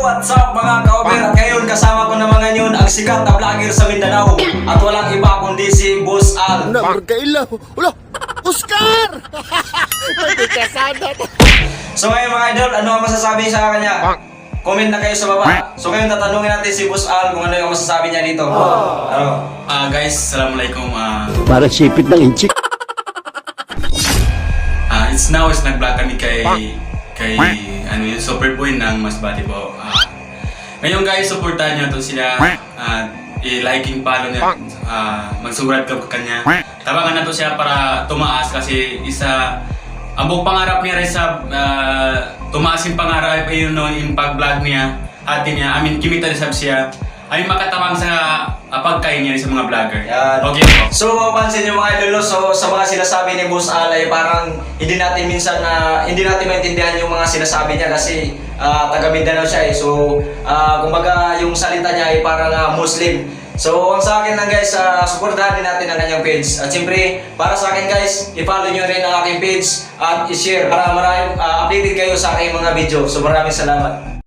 what's up mga ka-over? At ngayon kasama ko naman ngayon ang sikat na vlogger sa Mindanao. At walang iba kundi si Boss Al. Nagkailaw. Wala! Oscar! So ngayon mga idol, ano ang masasabi sa kanya? Comment na kayo sa baba. So ngayon tatanungin natin si Boss Al kung ano yung masasabi niya dito. Ano? Guys, assalamualaikum. Para sipit ng inchik. It's now is nag-vlog kami kay ano yun, Superboy ng Masbate po. Ngayon guys, supportahan niyo to sila. I-liking, follow niya. Magsurat ka kanya. Tabangan na to siya para tumaas kasi ang buong pangarap niya rin sa tumaas yung pangarap yun no, yung pag-vlog niya. Ate niya, kimita rin siya. Ay makatamang sa pagkain niya sa mga vlogger. Yan. Okay po. So mapapansin nyo mga idol, so sa mga sinasabi ni Boss Al ay parang hindi natin maintindihan yung mga sinasabi niya kasi taga Mindanao siya eh. So kumbaga yung salita niya ay parang Muslim. So ang sa akin lang guys, supportahan din natin ang kanyang page. At siyempre, para sa akin guys, i-follow nyo rin ang aking page at i-share para maraming updated kayo sa aking mga video. So maraming salamat.